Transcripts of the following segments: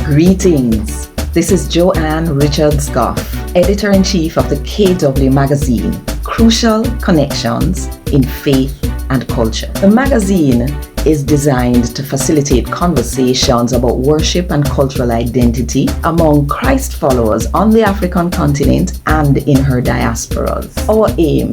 Greetings. This is Joanne Richards-Goff, Editor-in-Chief of the KW magazine, Crucial Connections in Faith and Culture. The magazine is designed to facilitate conversations about worship and cultural identity among Christ followers on the African continent and in her diasporas. Our aim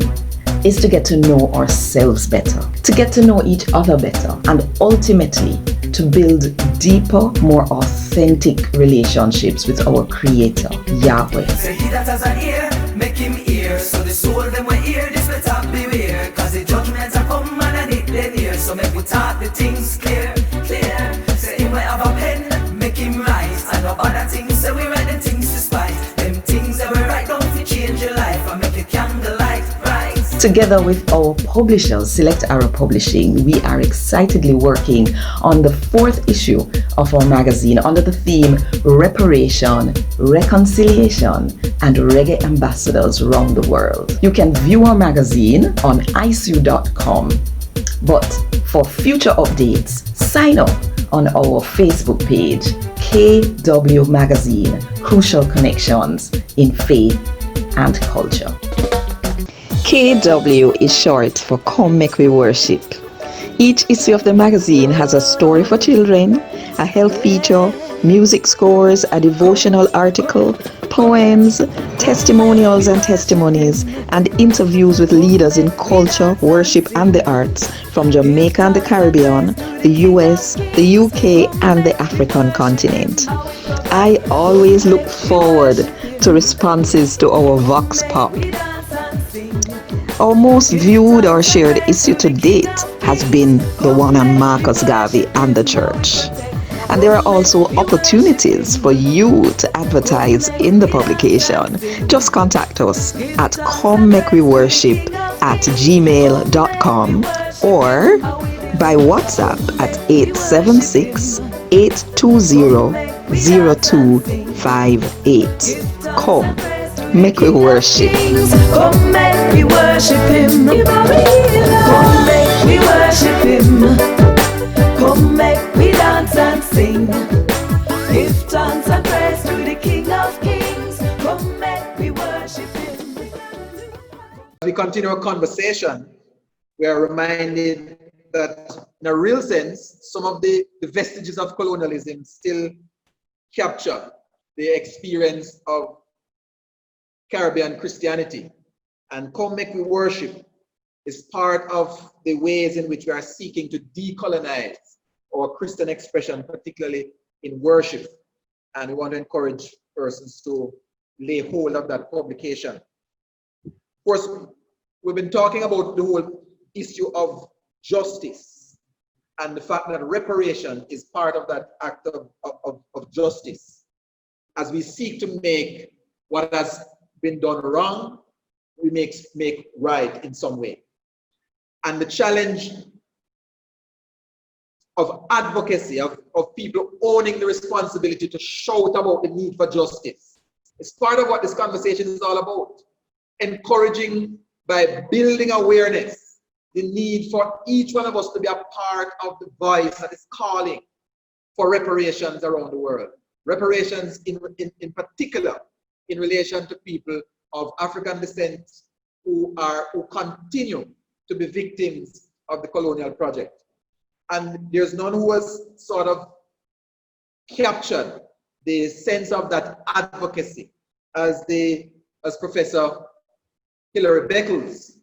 is to get to know ourselves better, to get to know each other better, and ultimately to build deeper, more authentic relationships with our Creator, Yahweh. Say he that has an ear, make him hear. So the soul them will hear this, let up beware. Cause the judgments are come and it they near. So make we talk the things clear, clear. Say he will have a pen, make him write. And no other things, say we write them things to spite. Them things that we write down to change your life and make your candlelight bright. Together with our publishers, Select Arrow Publishing, we are excitedly working on the 4th issue of our magazine under the theme Reparation, Reconciliation, and Reggae Ambassadors around the world. You can view our magazine on isu.com, but for future updates, sign up on our Facebook page, KW Magazine, Crucial Connections in Faith and Culture. KW is short for Come Make We Worship. Each issue of the magazine has a story for children, a health feature, music scores, a devotional article, poems, testimonials and testimonies, and interviews with leaders in culture, worship, and the arts from Jamaica and the Caribbean, the US, the UK, and the African continent. I always look forward to responses to our Vox Pop. Our most viewed or shared issue to date has been the one on Marcus Garvey and the church. And there are also opportunities for you to advertise in the publication. Just contact us at comemakeweworship@gmail.com or by WhatsApp at 876-820-0258. Come, make we worship. Come make we worship him. Come make we worship him. Come make we dance and sing. Give thanks and praise to the King of Kings. Come make we worship him. As we continue our conversation, we are reminded that in a real sense, some of the vestiges of colonialism still capture the experience of Caribbean Christianity. And Come Make We Worship is part of the ways in which we are seeking to decolonize our Christian expression, particularly in worship. And we want to encourage persons to lay hold of that publication. Of course, we've been talking about the whole issue of justice and the fact that reparation is part of that act of justice. As we seek to make what has been done wrong, we make right in some way. And the challenge of advocacy, of people owning the responsibility to shout about the need for justice, is part of what this conversation is all about. Encouraging by building awareness, the need for each one of us to be a part of the voice that is calling for reparations around the world. Reparations in particular in relation to people of African descent who continue to be victims of the colonial project. And there's none who has sort of captured the sense of that advocacy as Professor Hilary Beckles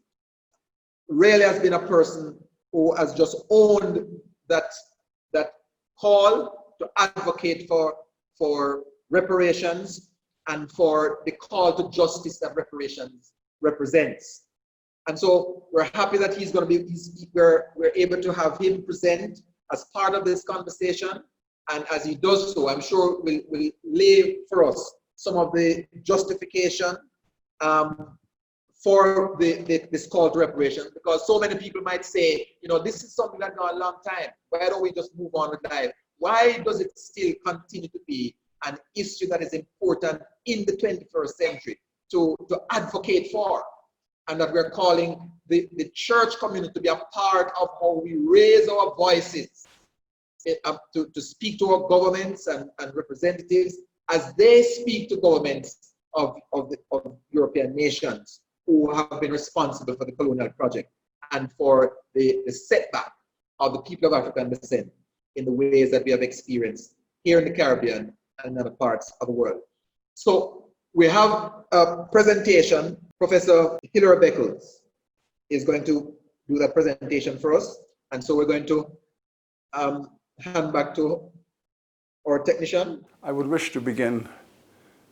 really has been a person who has just owned that call to advocate for reparations and for the call to justice that reparations represents. And so we're happy that he's going to be, we're able to have him present as part of this conversation. And as he does so, I'm sure will lay for us some of the justification for this call to reparation, because so many people might say, this is something that's gone a long time. Why don't we just move on with life? Why does it still continue to be an issue that is important in the 21st century to advocate for? And that we're calling the church community to be a part of how we raise our voices to speak to our governments and representatives as they speak to governments of European nations who have been responsible for the colonial project and for the setback of the people of African descent in the ways that we have experienced here in the Caribbean and other parts of the world. So we have a presentation. Professor Hilary Beckles is going to do that presentation for us. And so we're going to hand back to our technician. I would wish to begin,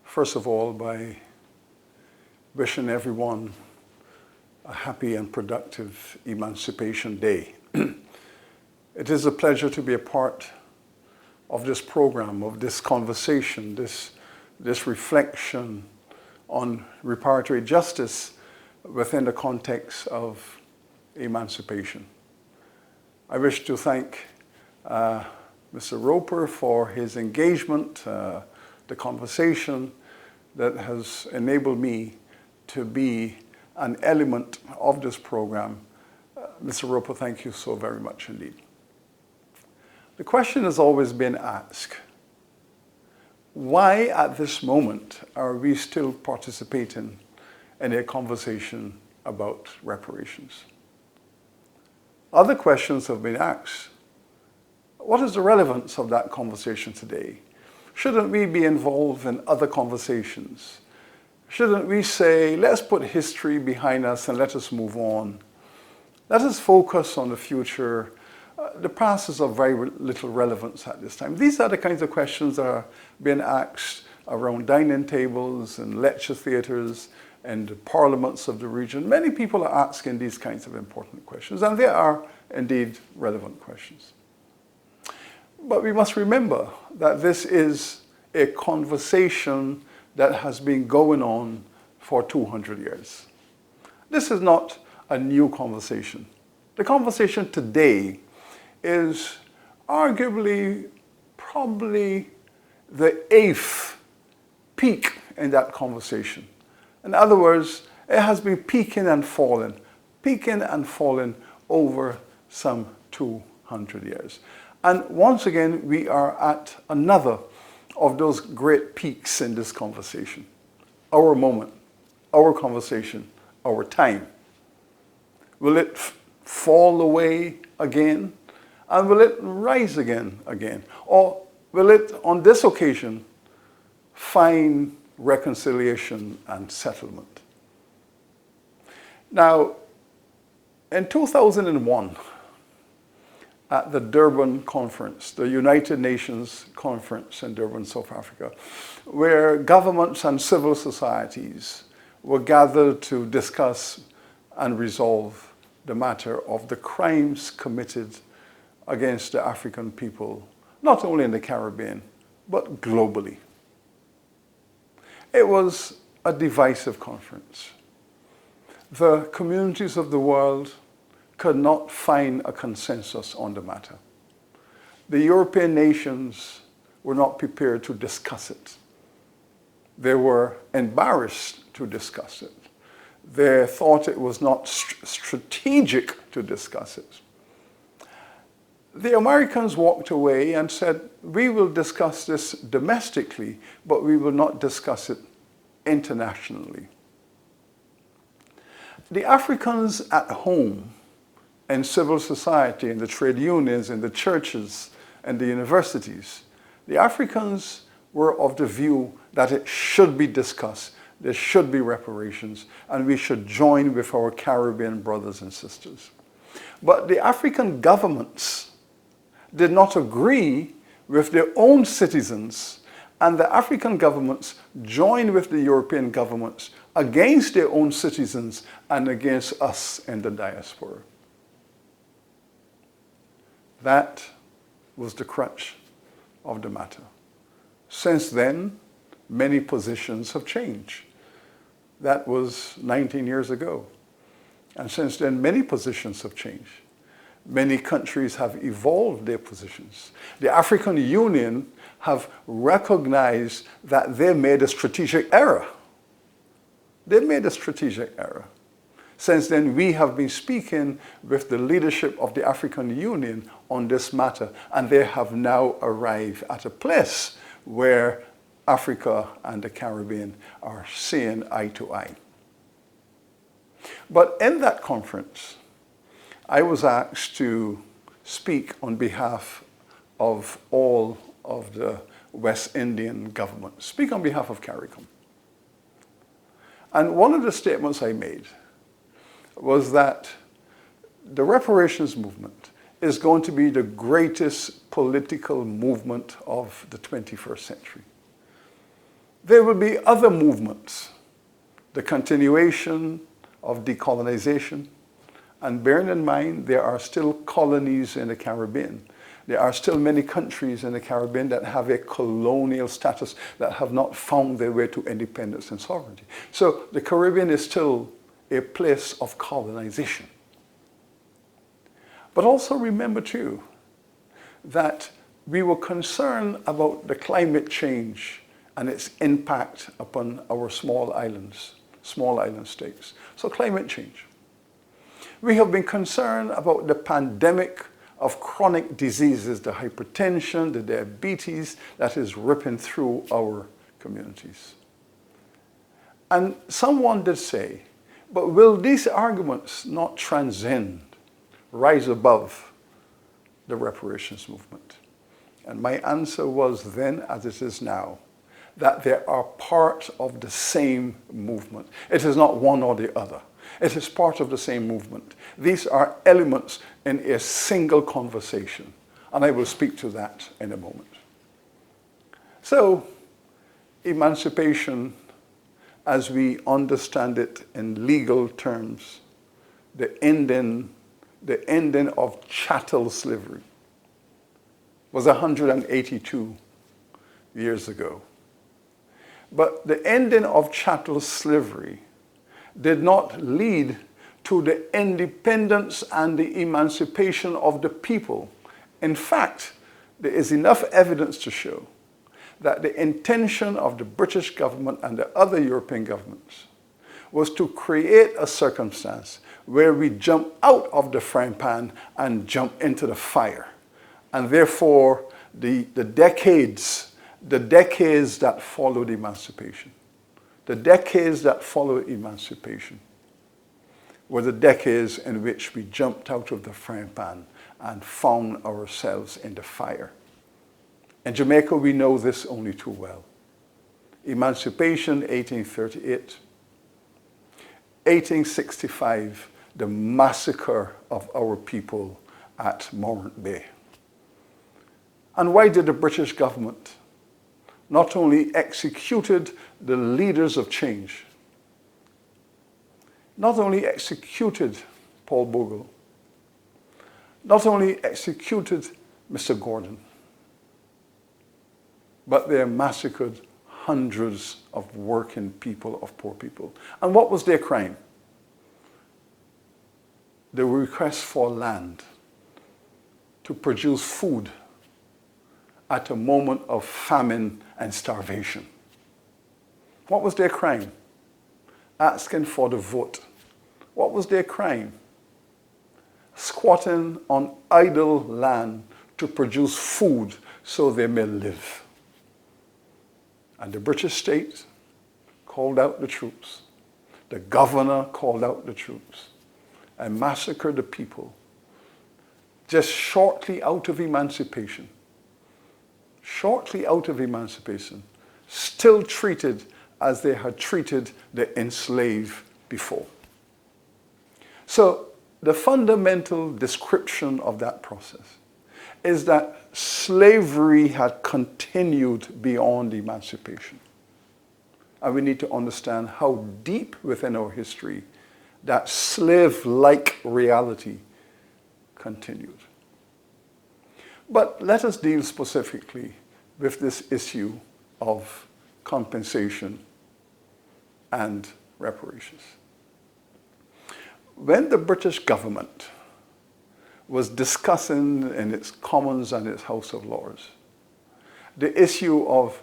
first of all, by wishing everyone a happy and productive Emancipation Day. It is a pleasure to be a part of this program, of this conversation, this reflection on reparatory justice within the context of emancipation. I wish to thank Mr. Roper for his engagement, the conversation that has enabled me to be an element of this program. Mr. Roper, thank you so very much indeed. The question has always been asked, why at this moment are we still participating in a conversation about reparations? Other questions have been asked. What is the relevance of that conversation today? Shouldn't we be involved in other conversations? Shouldn't we say, let's put history behind us and let us move on? Let us focus on the future. The past is of very little relevance at this time. These are the kinds of questions that are being asked around dining tables and lecture theatres and the parliaments of the region. Many people are asking these kinds of important questions, and they are indeed relevant questions. But we must remember that this is a conversation that has been going on for 200 years. This is not a new conversation. The conversation today is arguably probably the 8th peak in that conversation. In other words, it has been peaking and falling over some 200 years. And once again, we are at another of those great peaks in this conversation. Our moment, our conversation, our time. Will it fall away again? And will it rise again? Or will it, on this occasion, find reconciliation and settlement? Now, in 2001, at the Durban Conference, the United Nations Conference in Durban, South Africa, where governments and civil societies were gathered to discuss and resolve the matter of the crimes committed against the African people, not only in the Caribbean, but globally. It was a divisive conference. The communities of the world could not find a consensus on the matter. The European nations were not prepared to discuss it. They were embarrassed to discuss it. They thought it was not strategic to discuss it. The Americans walked away and said, we will discuss this domestically, but we will not discuss it internationally. The Africans at home in civil society, in the trade unions, in the churches, and the universities, the Africans were of the view that it should be discussed, there should be reparations, and we should join with our Caribbean brothers and sisters. But the African governments did not agree with their own citizens, and the African governments joined with the European governments against their own citizens and against us in the diaspora. That was the crux of the matter. Since then, many positions have changed. That was 19 years ago. And since then, many positions have changed. Many countries have evolved their positions. The African Union have recognized that they made a strategic error. They made a strategic error. Since then, we have been speaking with the leadership of the African Union on this matter, and they have now arrived at a place where Africa and the Caribbean are seeing eye to eye. But in that conference, I was asked to speak on behalf of all of the West Indian government, speak on behalf of CARICOM. And one of the statements I made was that the reparations movement is going to be the greatest political movement of the 21st century. There will be other movements, the continuation of decolonization, and bearing in mind there are still colonies in the Caribbean. There are still many countries in the Caribbean that have a colonial status that have not found their way to independence and sovereignty. So the Caribbean is still a place of colonization. But also remember too that we were concerned about the climate change and its impact upon our small island states. So climate change. We have been concerned about the pandemic of chronic diseases, the hypertension, the diabetes that is ripping through our communities. And someone did say, but will these arguments not transcend, rise above the reparations movement? And my answer was then, as it is now, that they are part of the same movement. It is not one or the other. It is part of the same movement. These are elements in a single conversation, and I will speak to that in a moment. So, emancipation, as we understand it in legal terms, the ending of chattel slavery was 182 years ago. But the ending of chattel slavery did not lead to the independence and the emancipation of the people. In fact, there is enough evidence to show that the intention of the British government and the other European governments was to create a circumstance where we jump out of the frying pan and jump into the fire. And therefore, the decades that followed emancipation, were the decades in which we jumped out of the frying pan and found ourselves in the fire. In Jamaica, we know this only too well. Emancipation, 1838. 1865, the massacre of our people at Morant Bay. And why did the British government not only executed the leaders of change, not only executed Paul Bogle, not only executed Mr. Gordon, but they massacred hundreds of working people, of poor people. And what was their crime? The request for land to produce food at a moment of famine and starvation. What was their crime? Asking for the vote. What was their crime? Squatting on idle land to produce food so they may live. And the British state called out the troops. The governor called out the troops and massacred the people just shortly out of emancipation. Still treated as they had treated the enslaved before. So the fundamental description of that process is that slavery had continued beyond emancipation. And we need to understand how deep within our history that slave-like reality continued. But let us deal specifically with this issue of compensation and reparations. When the British government was discussing in its Commons and its House of Lords the issue of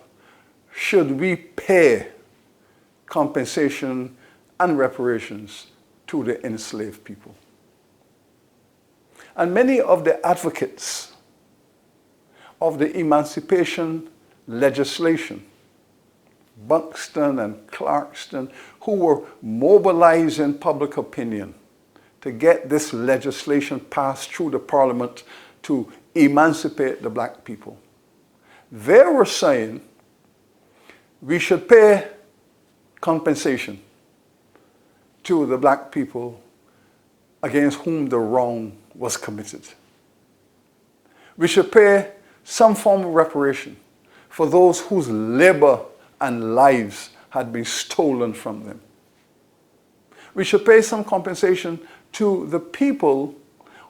should we pay compensation and reparations to the enslaved people. And many of the advocates of the emancipation legislation, Buxton and Clarkston, who were mobilizing public opinion to get this legislation passed through the parliament to emancipate the black people. They were saying we should pay compensation to the black people against whom the wrong was committed. We should pay some form of reparation for those whose labor and lives had been stolen from them. We should pay some compensation to the people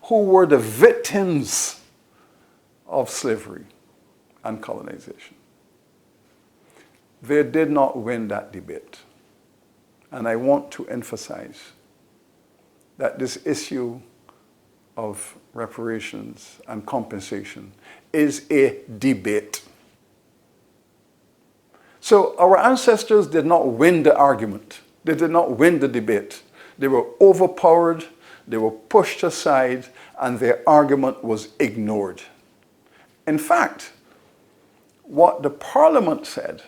who were the victims of slavery and colonization. They did not win that debate. And I want to emphasize that this issue of reparations and compensation is a debate. So our ancestors did not win the argument. They did not win the debate. They were overpowered, they were pushed aside, and their argument was ignored. In fact, what the Parliament said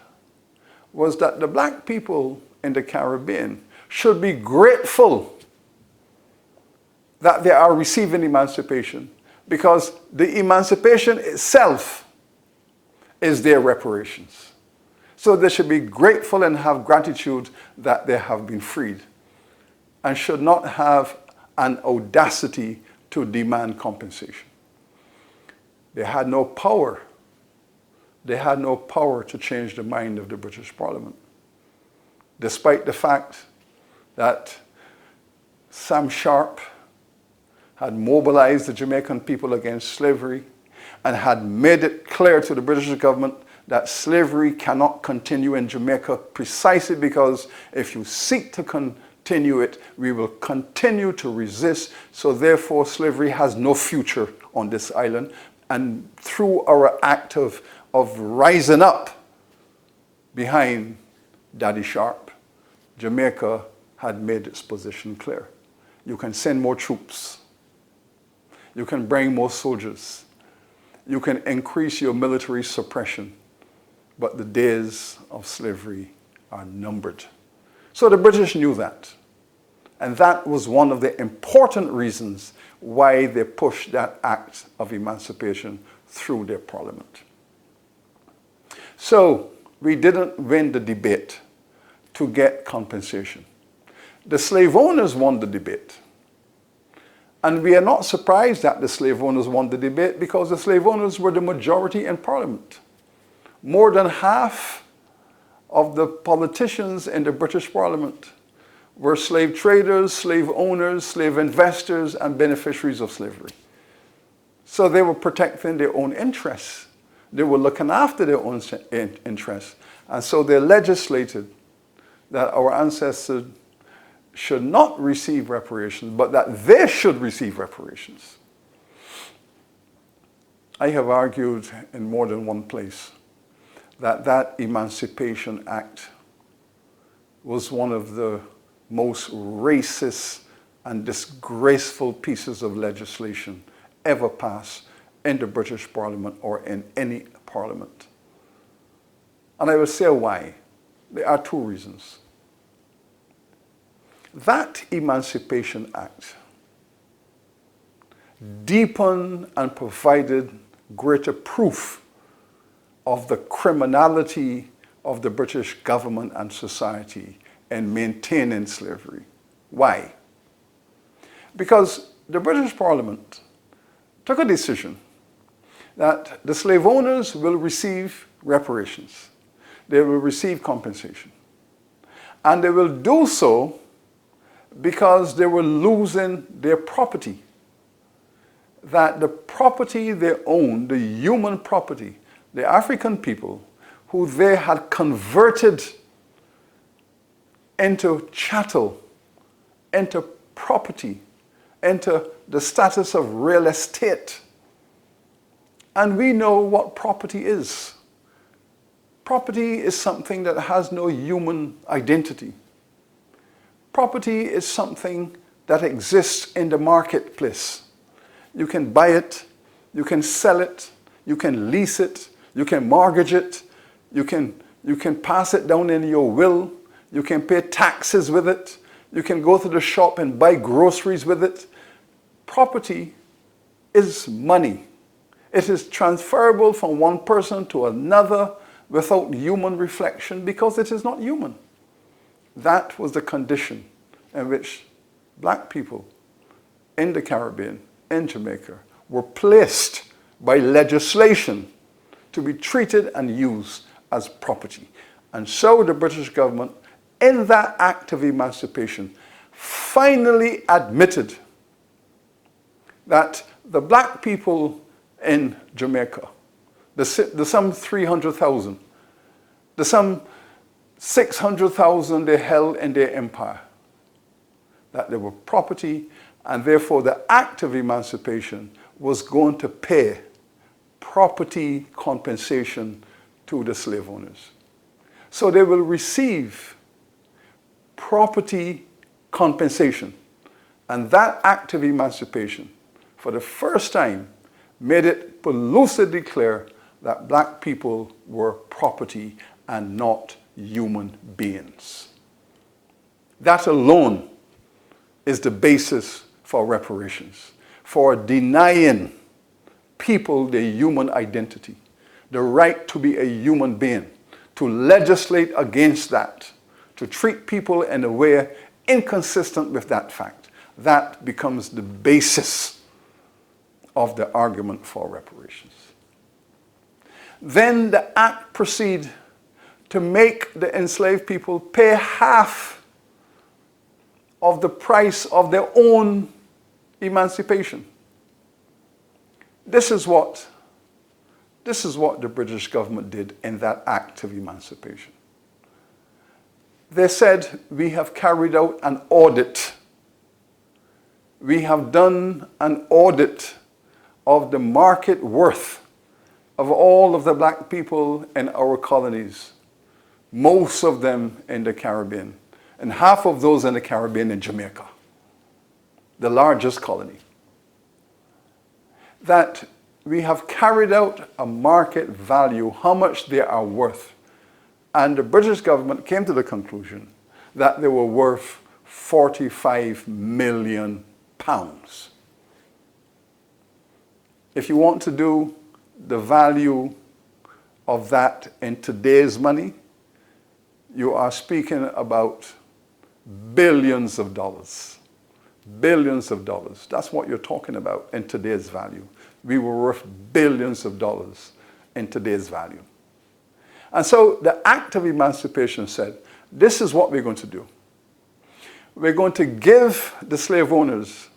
was that the black people in the Caribbean should be grateful that they are receiving emancipation, because the emancipation itself is their reparations. So they should be grateful and have gratitude that they have been freed, and should not have an audacity to demand compensation. They had no power. They had no power to change the mind of the British Parliament, despite the fact that Sam Sharp had mobilized the Jamaican people against slavery and had made it clear to the British government that slavery cannot continue in Jamaica, precisely because if you seek to continue it, we will continue to resist. So therefore, slavery has no future on this island. And through our act of rising up behind Daddy Sharp, Jamaica had made its position clear. You can send more troops. You can bring more soldiers. You can increase your military suppression. But the days of slavery are numbered. So the British knew that. And that was one of the important reasons why they pushed that act of emancipation through their parliament. So we didn't win the debate to get compensation. The slave owners won the debate. And we are not surprised that the slave owners won the debate, because the slave owners were the majority in Parliament. More than half of the politicians in the British Parliament were slave traders, slave owners, slave investors, and beneficiaries of slavery. So they were protecting their own interests. They were looking after their own interests. And so they legislated that our ancestors should not receive reparations, but that they should receive reparations. I have argued in more than one place that that Emancipation Act was one of the most racist and disgraceful pieces of legislation ever passed in the British Parliament or in any parliament. And I will say why. There are two reasons. That Emancipation Act deepened and provided greater proof of the criminality of the British government and society in maintaining slavery. Why? Because the British Parliament took a decision that the slave owners will receive reparations. They will receive compensation. And they will do so because they were losing their property. That the property they owned, the human property, the African people, who they had converted into chattel, into property, into the status of real estate. And we know what property is. Property is something that has no human identity. Property is something that exists in the marketplace. You can buy it, you can sell it, you can lease it, you can mortgage it, you can pass it down in your will, you can pay taxes with it, you can go to the shop and buy groceries with it. Property is money. It is transferable from one person to another without human reflection because it is not human. That was the condition in which black people in the Caribbean, in Jamaica, were placed by legislation to be treated and used as property. And so the British government, in that act of emancipation, finally admitted that the black people in Jamaica, the some 300,000, the some 600,000 they held in their empire, that they were property, and therefore the act of emancipation was going to pay property compensation to the slave owners. So they will receive property compensation. And that act of emancipation, for the first time, made it lucidly clear that black people were property and not human beings. That alone is the basis for reparations, for denying people their human identity, the right to be a human being, to legislate against that, to treat people in a way inconsistent with that fact. That becomes the basis of the argument for reparations. Then the act proceeds to make the enslaved people pay half of the price of their own emancipation. This is what the British government did in that act of emancipation. They said, we have carried out an audit. We have done an audit of the market worth of all of the black people in our colonies, most of them in the Caribbean, and half of those in the Caribbean in Jamaica, the largest colony. That we have carried out a market value, how much they are worth. And the British government came to the conclusion that they were worth £45 million. If you want to do the value of that in today's money, you are speaking about billions of dollars. Billions of dollars. That's what you're talking about in today's value. We were worth billions of dollars in today's value. And so the act of emancipation said, this is what we're going to do. We're going to give the slave owners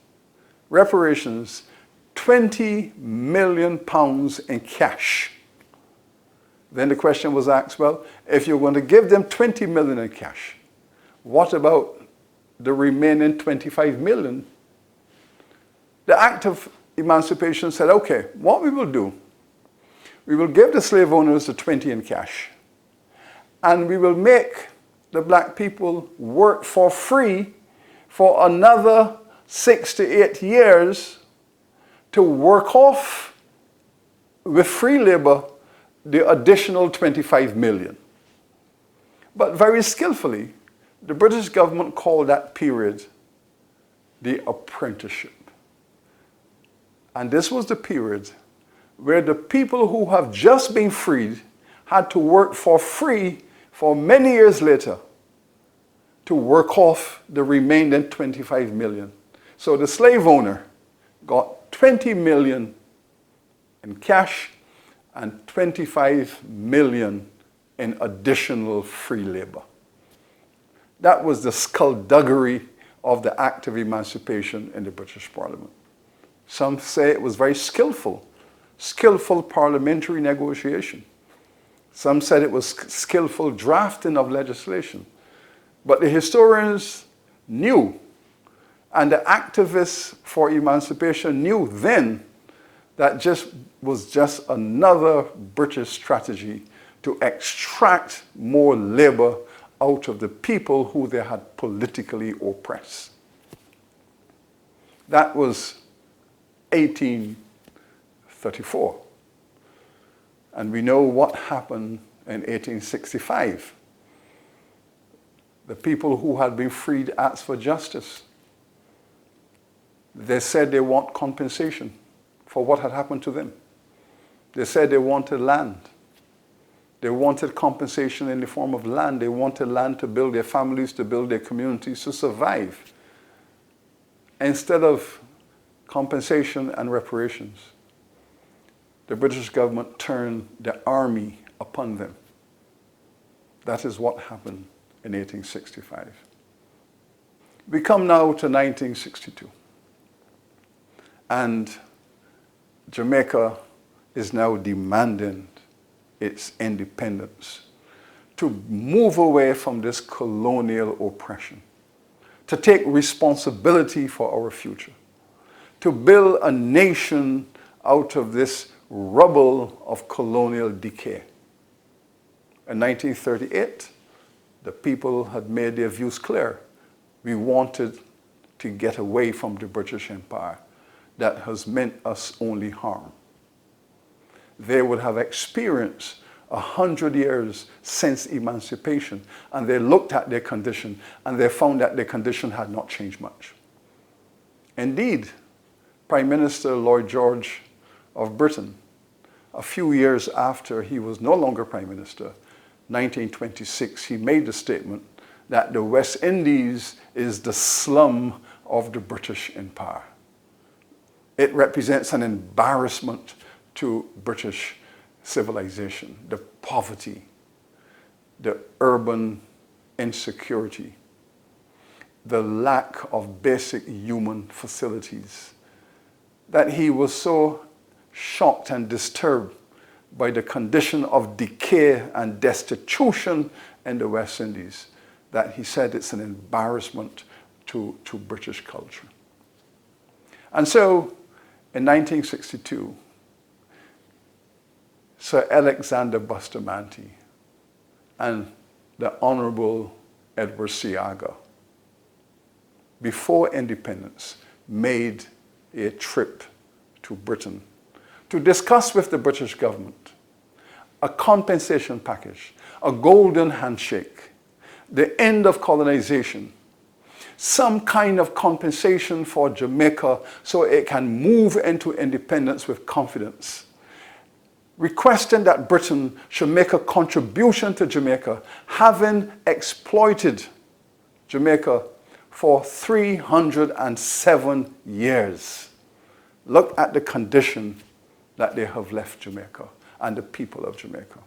reparations, £20 million in cash. Then the question was asked, well, if you're going to give them 20 million in cash, what about the remaining 25 million? The act of emancipation said, okay, what we will do, we will give the slave owners the 20 in cash, and we will make the black people work for free for another 6 to 8 years to work off with free labor the additional 25 million. But very skillfully, the British government called that period the apprenticeship. And this was the period where the people who have just been freed had to work for free for many years later to work off the remaining 25 million. So the slave owner got 20 million in cash and 25 million in additional free labor. That was the skullduggery of the act of emancipation in the British Parliament. Some say it was very skillful parliamentary negotiation. Some said it was skillful drafting of legislation. But the historians knew, and the activists for emancipation knew then, that was just another British strategy to extract more labor out of the people who they had politically oppressed. That was 1834. And we know what happened in 1865. The people who had been freed asked for justice. They said they want compensation for what had happened to them. They said they wanted land. They wanted compensation in the form of land. They wanted land to build their families, to build their communities, to survive. Instead of compensation and reparations, the British government turned the army upon them. That is what happened in 1865. We come now to 1962. And Jamaica is now demanding its independence, to move away from this colonial oppression, to take responsibility for our future, to build a nation out of this rubble of colonial decay. In 1938, the people had made their views clear. We wanted to get away from the British Empire that has meant us only harm. They would have experienced 100 years since emancipation, and they looked at their condition and they found that their condition had not changed much. Indeed, Prime Minister Lloyd George of Britain, a few years after he was no longer Prime Minister, 1926, he made the statement that the West Indies is the slum of the British Empire. It represents an embarrassment to British civilization, the poverty, the urban insecurity, the lack of basic human facilities, that he was so shocked and disturbed by the condition of decay and destitution in the West Indies that he said it's an embarrassment to British culture. And so in 1962, Sir Alexander Bustamante and the Honorable Edward Seaga, before independence, made a trip to Britain to discuss with the British government a compensation package, a golden handshake, the end of colonization, some kind of compensation for Jamaica so it can move into independence with confidence, requesting that Britain should make a contribution to Jamaica, having exploited Jamaica for 307 years. Look at the condition that they have left Jamaica and the people of Jamaica.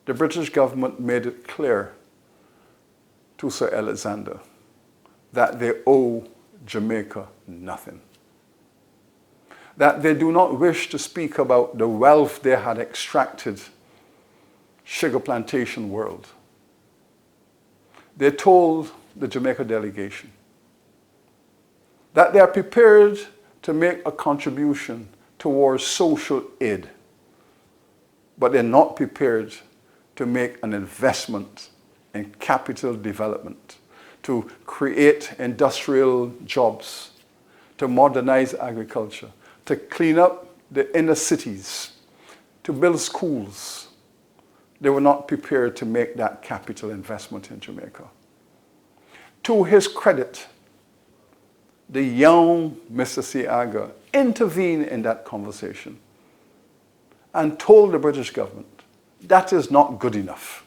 The British government made it clear to Sir Alexander that they owe Jamaica nothing. That they do not wish to speak about the wealth they had extracted, sugar plantation world. They told the Jamaica delegation that they are prepared to make a contribution towards social aid, but they're not prepared to make an investment in capital development, to create industrial jobs, to modernize agriculture, to clean up the inner cities, to build schools. They were not prepared to make that capital investment in Jamaica. To his credit, the young Mr. Seaga intervened in that conversation and told the British government that is not good enough.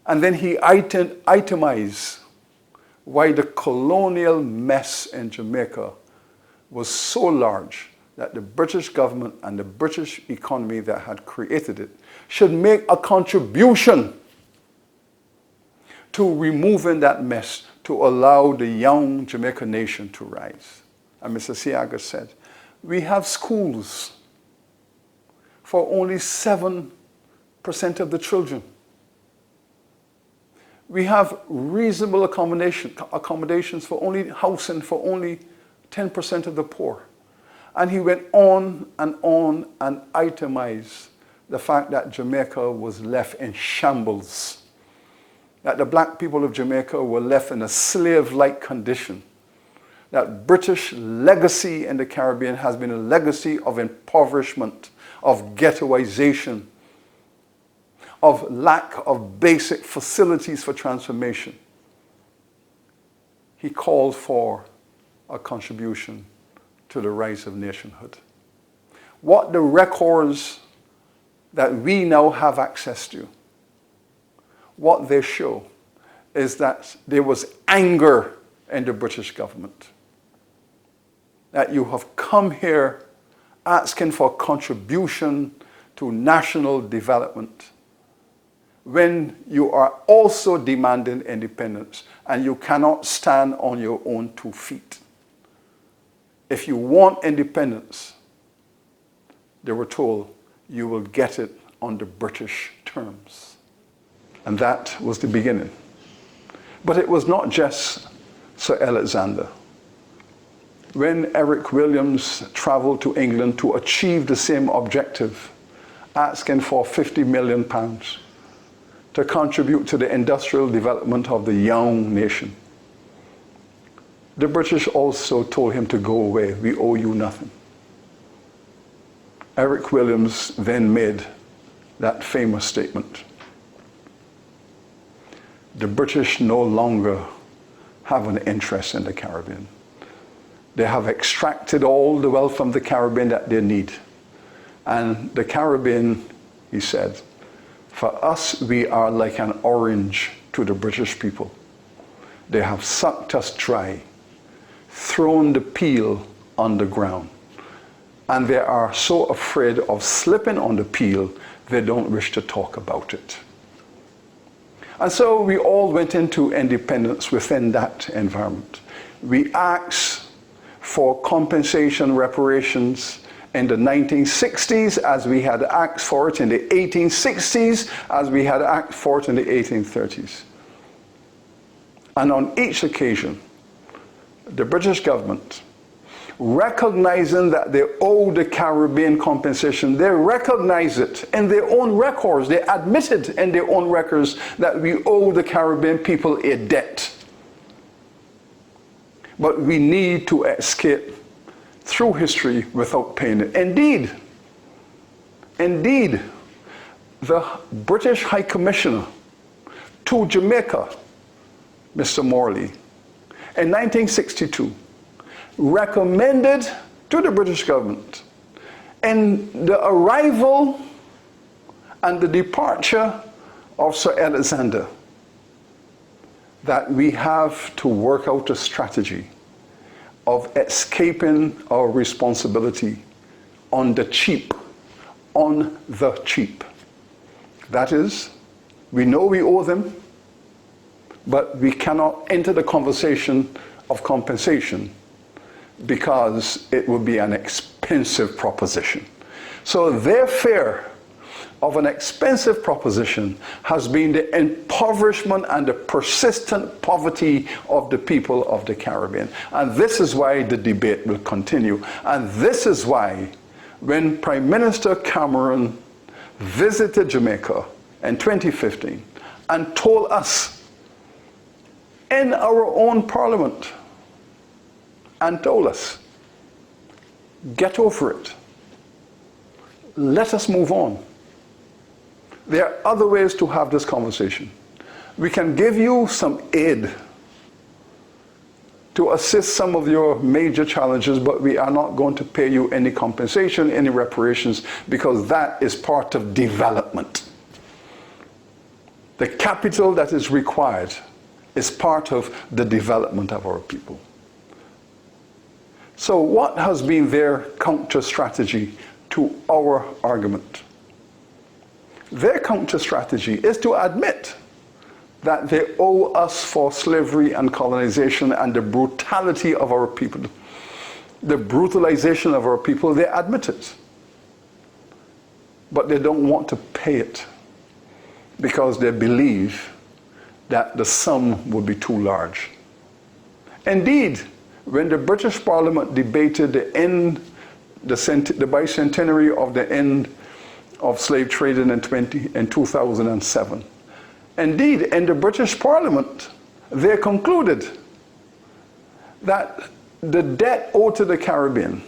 And then he itemized why the colonial mess in Jamaica was so large that the British government and the British economy that had created it should make a contribution to removing that mess, to allow the young Jamaican nation to rise. And Mr. Seaga said, we have schools for only 7% of the children. We have reasonable accommodations for only housing for only 10% of the poor. And he went on and itemized the fact that Jamaica was left in shambles that the black people of Jamaica were left in a slave-like condition, that British legacy in the Caribbean has been a legacy of impoverishment, of ghettoization, of lack of basic facilities for transformation. He called for a contribution to the rise of nationhood. What the records that we now have access to, what they show is that there was anger in the British government. That you have come here asking for contribution to national development when you are also demanding independence and you cannot stand on your own 2 feet. If you want independence, they were told, you will get it on the British terms. And that was the beginning. But it was not just Sir Alexander. When Eric Williams traveled to England to achieve the same objective, asking for £50 million to contribute to the industrial development of the young nation, the British also told him to go away. We owe you nothing. Eric Williams then made that famous statement. The British no longer have an interest in the Caribbean. They have extracted all the wealth from the Caribbean that they need. And the Caribbean, he said, for us, we are like an orange to the British people. They have sucked us dry, thrown the peel on the ground. And they are so afraid of slipping on the peel, they don't wish to talk about it. And so we all went into independence within that environment. We asked for compensation, reparations in the 1960s as we had asked for it in the 1860s, as we had asked for it in the 1830s. And on each occasion, the British government, recognizing that they owe the Caribbean compensation, they recognize it in their own records. They admitted in their own records that we owe the Caribbean people a debt. But we need to escape through history without paying it. Indeed, the British High Commissioner to Jamaica, Mr. Morley, in 1962, recommended to the British government in the arrival and the departure of Sir Alexander that we have to work out a strategy of escaping our responsibility on the cheap. That is, we know we owe them, but we cannot enter the conversation of compensation because it would be an expensive proposition. So their fear of an expensive proposition has been the impoverishment and the persistent poverty of the people of the Caribbean. And this is why the debate will continue. And this is why when Prime Minister Cameron visited Jamaica in 2015 and told us in our own parliament and told us, get over it. Let us move on. There are other ways to have this conversation. We can give you some aid to assist some of your major challenges, but we are not going to pay you any compensation, any reparations, because that is part of development. The capital that is required is part of the development of our people. So what has been their counter strategy to our argument? Their counter strategy is to admit that they owe us for slavery and colonization and the brutality of our people. The brutalization of our people, they admit it. But they don't want to pay it because they believe that the sum would be too large. Indeed, when the British Parliament debated the bicentenary of the end of slave trading in 2007, Indeed, in the British Parliament, they concluded that the debt owed to the Caribbean,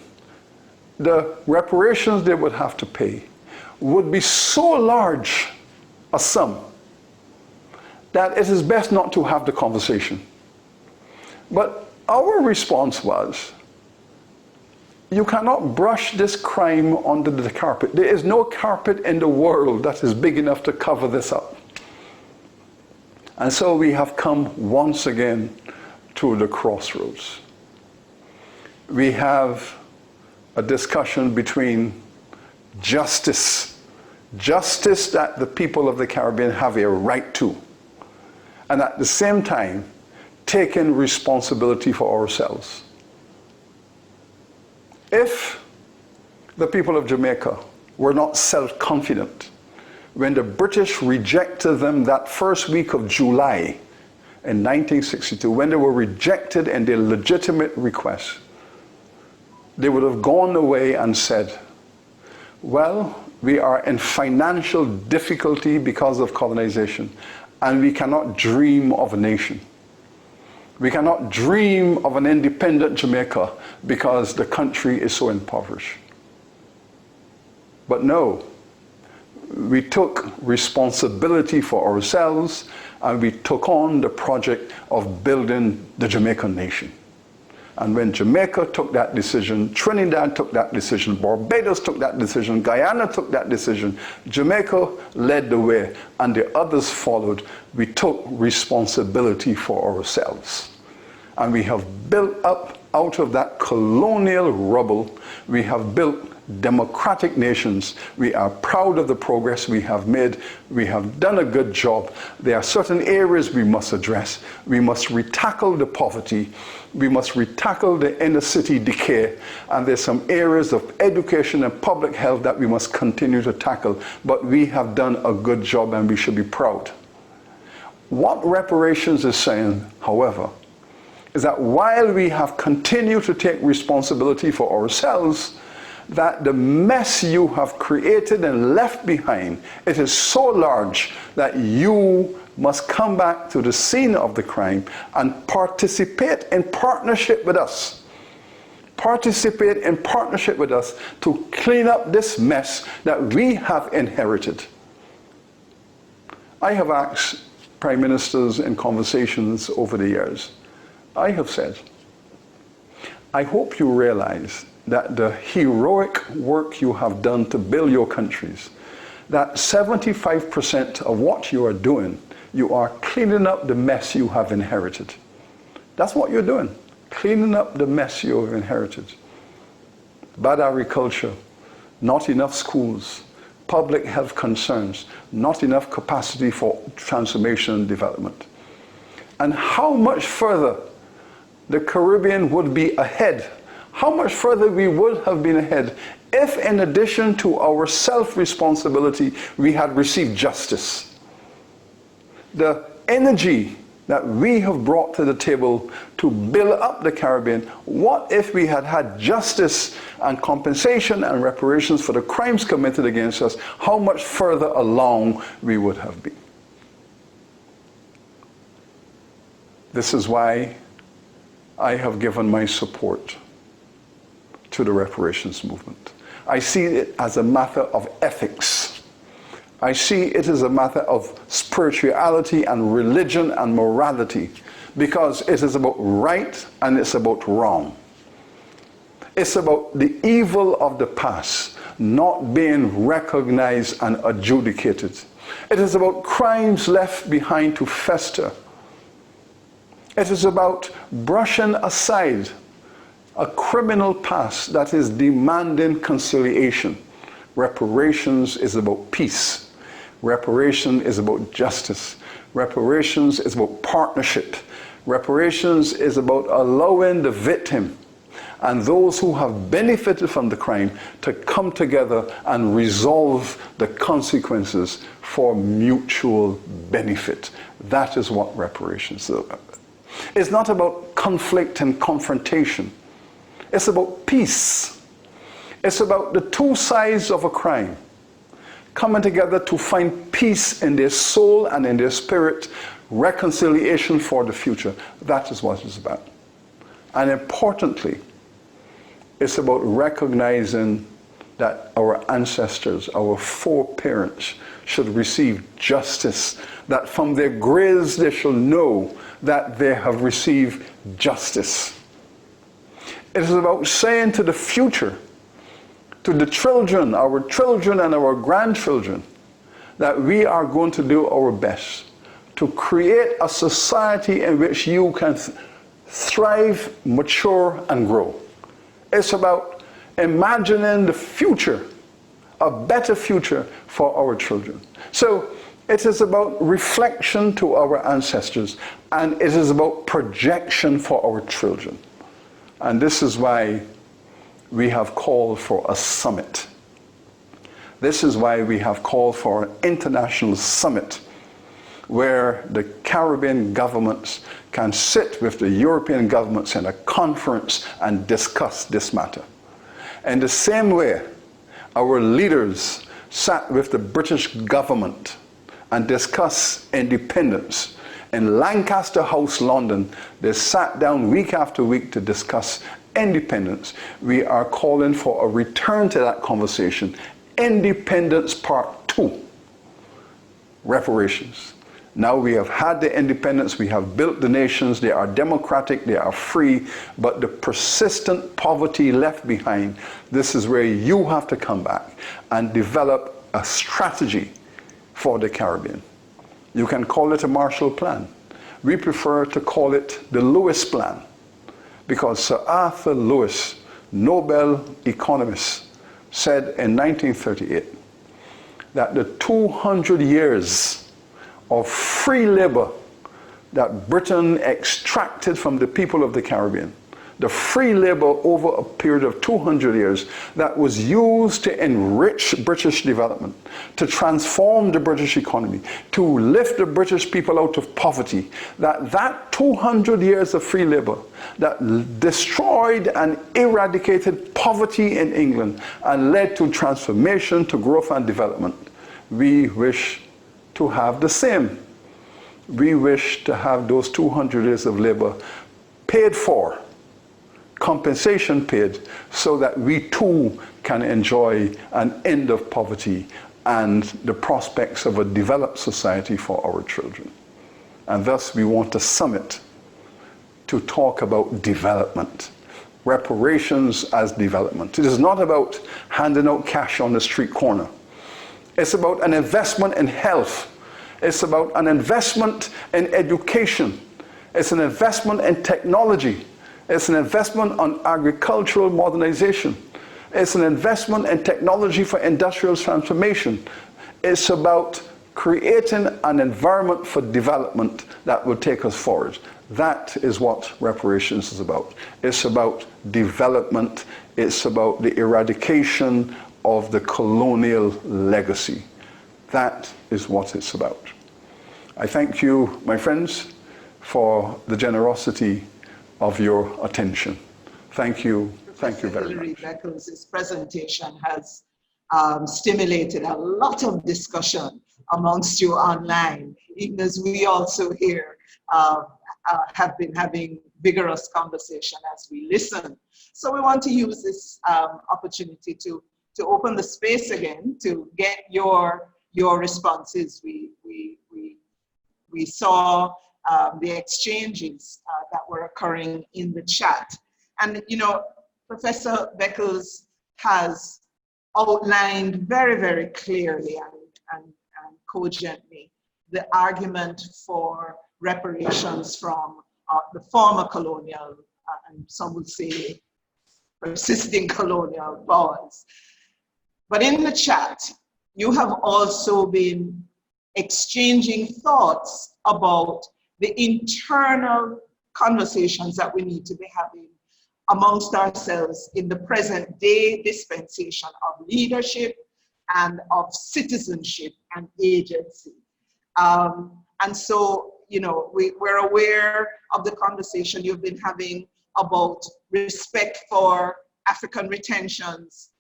the reparations they would have to pay, would be so large a sum that it is best not to have the conversation. But our response was, you cannot brush this crime under the carpet. There is no carpet in the world that is big enough to cover this up. And so we have come once again to the crossroads. We have a discussion between justice that the people of the Caribbean have a right to, and at the same time, taking responsibility for ourselves. If the people of Jamaica were not self-confident when the British rejected them that first week of July in 1962, when they were rejected in their legitimate request, they would have gone away and said, well, we are in financial difficulty because of colonization, and we cannot dream of a nation. We cannot dream of an independent Jamaica because the country is so impoverished. But no, we took responsibility for ourselves and we took on the project of building the Jamaican nation. And when Jamaica took that decision, Trinidad took that decision, Barbados took that decision, Guyana took that decision, Jamaica led the way, and the others followed. We took responsibility for ourselves. And we have built up out of that colonial rubble, we have built democratic nations. We are proud of the progress we have made. We have done a good job. There are certain areas we must address. We must retackle the poverty. We must retackle the inner city decay. And there's some areas of education and public health that we must continue to tackle. But we have done a good job and we should be proud. What reparations is saying, however, is that while we have continued to take responsibility for ourselves, that the mess you have created and left behind, it is so large that you must come back to the scene of the crime and participate in partnership with us. Participate in partnership with us to clean up this mess that we have inherited. I have asked prime ministers in conversations over the years, I have said, I hope you realize that the heroic work you have done to build your countries, that 75% of what you are doing, you are cleaning up the mess you have inherited. That's what you're doing, cleaning up the mess you have inherited. Bad agriculture, not enough schools, public health concerns, not enough capacity for transformation and development. And how much further the Caribbean would be ahead, how much further we would have been ahead if, in addition to our self-responsibility, we had received justice. The energy that we have brought to the table to build up the Caribbean, what if we had had justice and compensation and reparations for the crimes committed against us, how much further along we would have been. This is why I have given my support to the reparations movement. I see it as a matter of ethics. I see it as a matter of spirituality and religion and morality, because it is about right and it's about wrong. It's about the evil of the past not being recognized and adjudicated. It is about crimes left behind to fester. It is about brushing aside a criminal past that is demanding conciliation. Reparations is about peace. Reparation is about justice. Reparations is about partnership. Reparations is about allowing the victim and those who have benefited from the crime to come together and resolve the consequences for mutual benefit. That is what reparations is about. It's not about conflict and confrontation. It's about peace. It's about the two sides of a crime coming together to find peace in their soul and in their spirit, reconciliation for the future. That is what it's about. And importantly, it's about recognizing that our ancestors, our foreparents, should receive justice, that from their graves they shall know that they have received justice. It is about saying to the future, to the children and our grandchildren, that we are going to do our best to create a society in which you can thrive, mature, and grow. It's about imagining the future, a better future for our children. So it is about reflection to our ancestors, and it is about projection for our children. And this is why we have called for a summit. This is why we have called for an international summit where the Caribbean governments can sit with the European governments in a conference and discuss this matter. In the same way, our leaders sat with the British government and discussed independence. In Lancaster House, London, they sat down week after week to discuss independence. We are calling for a return to that conversation. Independence Part 2, reparations. Now we have had the independence, we have built the nations, they are democratic, they are free, but the persistent poverty left behind, this is where you have to come back and develop a strategy for the Caribbean. You can call it a Marshall Plan. We prefer to call it the Lewis Plan, because Sir Arthur Lewis, Nobel economist, said in 1938 that the 200 years of free labor that Britain extracted from the people of the Caribbean, the free labor over a period of 200 years that was used to enrich British development, to transform the British economy, to lift the British people out of poverty, that 200 years of free labor that destroyed and eradicated poverty in England and led to transformation, to growth and development. We wish to have the same. We wish to have those 200 years of labor paid for, compensation paid, so that we too can enjoy an end of poverty and the prospects of a developed society for our children. And thus we want a summit to talk about development, reparations as development. It is not about handing out cash on the street corner. It's about an investment in health. It's about an investment in education. It's an investment in technology. It's an investment on agricultural modernization. It's an investment in technology for industrial transformation. It's about creating an environment for development that will take us forward. That is what reparations is about. It's about development. It's about the eradication of the colonial legacy. That is what it's about. I thank you, my friends, for the generosity of your attention. Thank you. Thank you very Hilary much. Beckles' presentation has stimulated a lot of discussion amongst you online, even as we also here have been having vigorous conversation as we listen. So we want to use this opportunity to open the space again to get your responses. We saw the exchanges that were occurring in the chat. And, you know, Professor Beckles has outlined very, very clearly and cogently the argument for reparations from the former colonial, and some would say persisting colonial powers. But in the chat, you have also been exchanging thoughts about the internal conversations that we need to be having amongst ourselves in the present day dispensation of leadership and of citizenship and agency. And so, you know, we're aware of the conversation you've been having about respect for African retentions,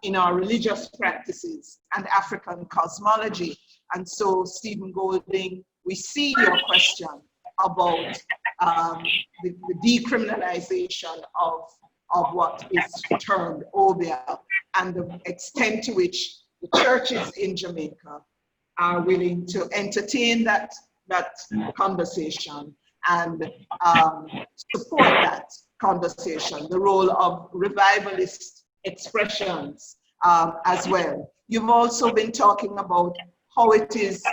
in our religious practices and African cosmology. And so, Stephen Golding, we see your question about the decriminalization of what is termed obia and the extent to which the churches in Jamaica are willing to entertain that conversation and support that conversation, the role of revivalist expressions as well. You've also been talking about how it is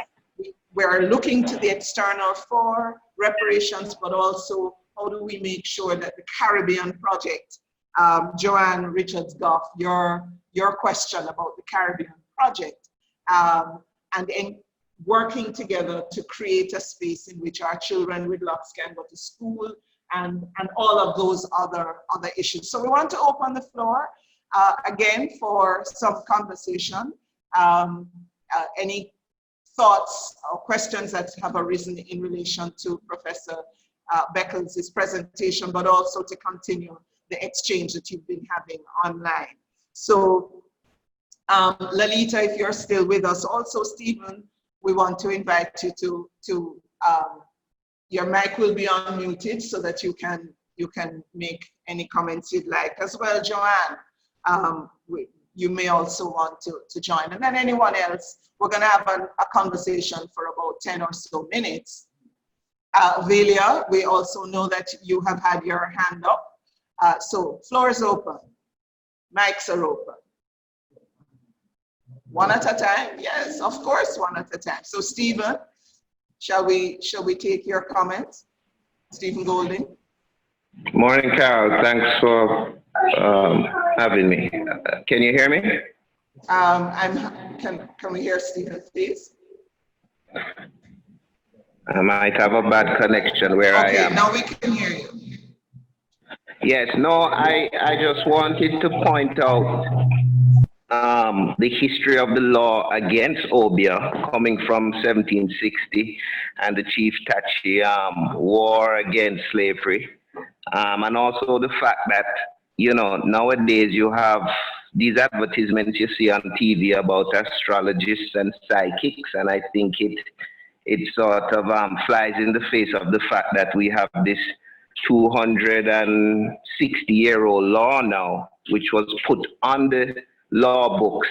we're looking to the external for reparations, but also how do we make sure that the Caribbean project, Joanne Richards-Goff, your question about the Caribbean project, and then working together to create a space in which our children with locks can go to school and all of those other issues. So we want to open the floor again for some conversation. Any thoughts or questions that have arisen in relation to Professor Beckles' presentation, but also to continue the exchange that you've been having online. So Lalita, if you're still with us, also Stephen, we want to invite you to your mic will be unmuted so that you can make any comments you'd like. As well, Joanne, you may also want to join. And then anyone else, we're gonna have a conversation for about 10 or so minutes. Velia, we also know that you have had your hand up. So floor is open, mics are open. One at a time, yes, of course, one at a time. So Stephen, shall we take your comments? Stephen Golding. Morning, Carol. Thanks for having me. Can you hear me? Can we hear Stephen, please? I might have a bad connection where I am. Okay, now we can hear you. Yes, no, I just wanted to point out the history of the law against obia coming from 1760 and the Chief Tachi war against slavery. And also the fact that, you know, nowadays you have these advertisements you see on TV about astrologists and psychics, and I think it sort of flies in the face of the fact that we have this 260-year-old law now, which was put on the law books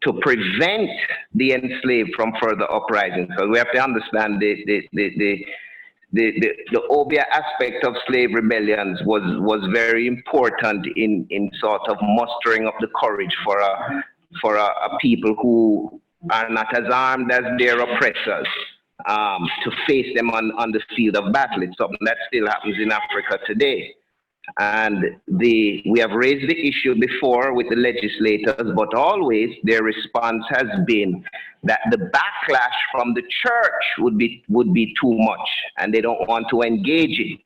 to prevent the enslaved from further uprising. So we have to understand the obia aspect of slave rebellions was very important in sort of mustering up the courage for a people who are not as armed as their oppressors to face them on the field of battle. It's something that still happens in Africa today. And we have raised the issue before with the legislators, but always their response has been that the backlash from the church would be too much, and they don't want to engage it.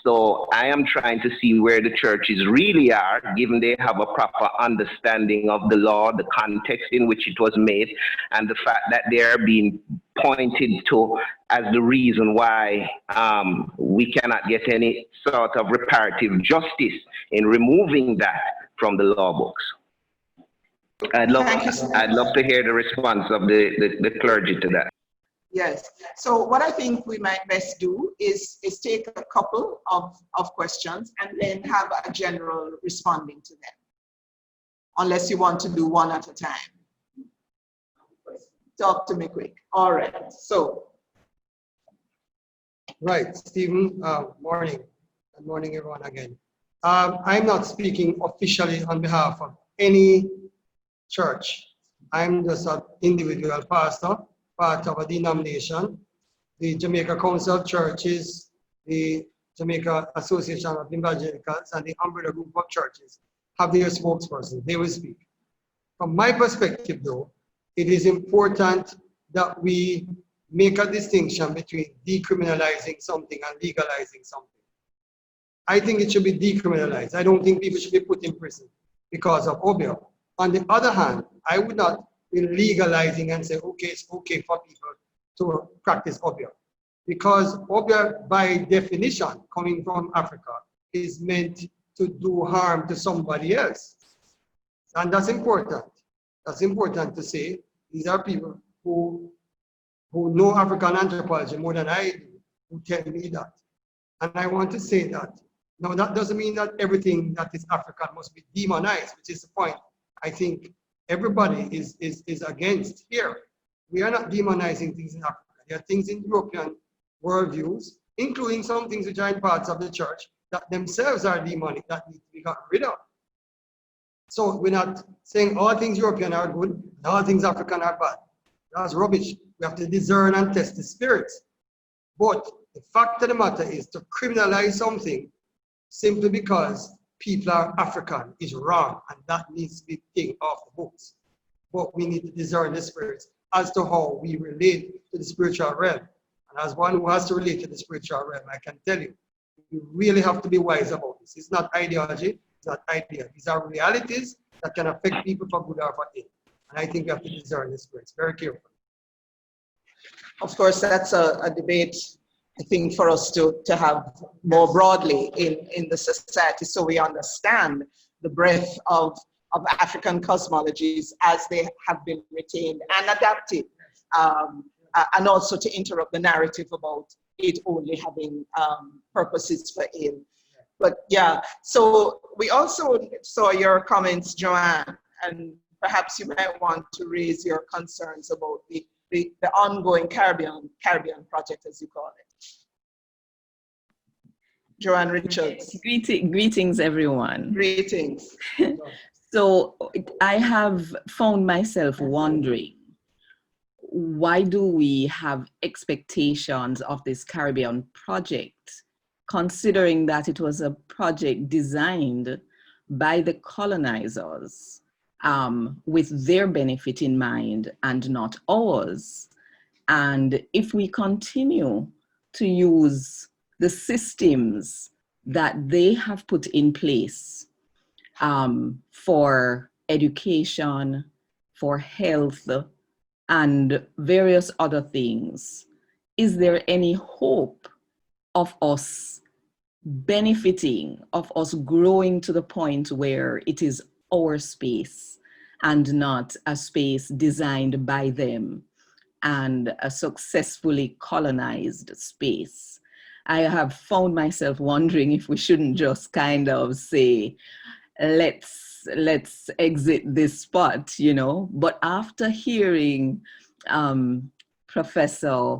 So I am trying to see where the churches really are, given they have a proper understanding of the law, the context in which it was made, and the fact that they are being pointed to as the reason why we cannot get any sort of reparative justice in removing that from the law books. I'd love to hear the response of the clergy to that. Yes. So what I think we might best do is take a couple of questions and then have a general responding to them, unless you want to do one at a time. Talk to me quick. All right. So. Right, Stephen. Morning. Good morning, everyone again. I'm not speaking officially on behalf of any church. I'm just an individual pastor, part of a denomination, the Jamaica Council of Churches, the Jamaica Association of Evangelicals, and the umbrella group of churches have their spokesperson. They will speak. From my perspective, though, it is important that we make a distinction between decriminalizing something and legalizing something. I think it should be decriminalized. I don't think people should be put in prison because of obia. On the other hand, I would not be legalizing and say, okay, it's okay for people to practice obia. Because obia, by definition, coming from Africa, is meant to do harm to somebody else. And that's important. That's important to say. These are people who know African anthropology more than I do, who tell me that. And I want to say that. Now, that doesn't mean that everything that is African must be demonized, which is the point I think everybody is against here. We are not demonizing things in Africa. There are things in European worldviews, including some things which are in parts of the church that themselves are demonic, that need to be got rid of. So we're not saying all things European are good and all things African are bad. That's rubbish. We have to discern and test the spirits. But the fact of the matter is to criminalize something simply because people are African is wrong, and that needs to be taken off the books. But we need to discern the spirits as to how we relate to the spiritual realm. And as one who has to relate to the spiritual realm, I can tell you, you really have to be wise about this. It's not ideology, it's not idea. These are realities that can affect people for good or for ill. And I think we have to discern the spirits very carefully. Of course, that's a debate, I think, for us to have more broadly in the society, so we understand the breadth of African cosmologies as they have been retained and adapted, and also to interrupt the narrative about it only having purposes for ill. But yeah, so we also saw your comments, Joanne, and perhaps you might want to raise your concerns about the ongoing Caribbean project, as you call it. Joanne Richards. Greetings, everyone. Greetings. So I have found myself wondering, why do we have expectations of this Caribbean project, considering that it was a project designed by the colonizers with their benefit in mind and not ours? And if we continue to use the systems that they have put in place for education, for health, and various other things, is there any hope of us benefiting, of us growing to the point where it is our space and not a space designed by them and a successfully colonized space? I have found myself wondering if we shouldn't just kind of say, let's exit this spot, you know. But after hearing Professor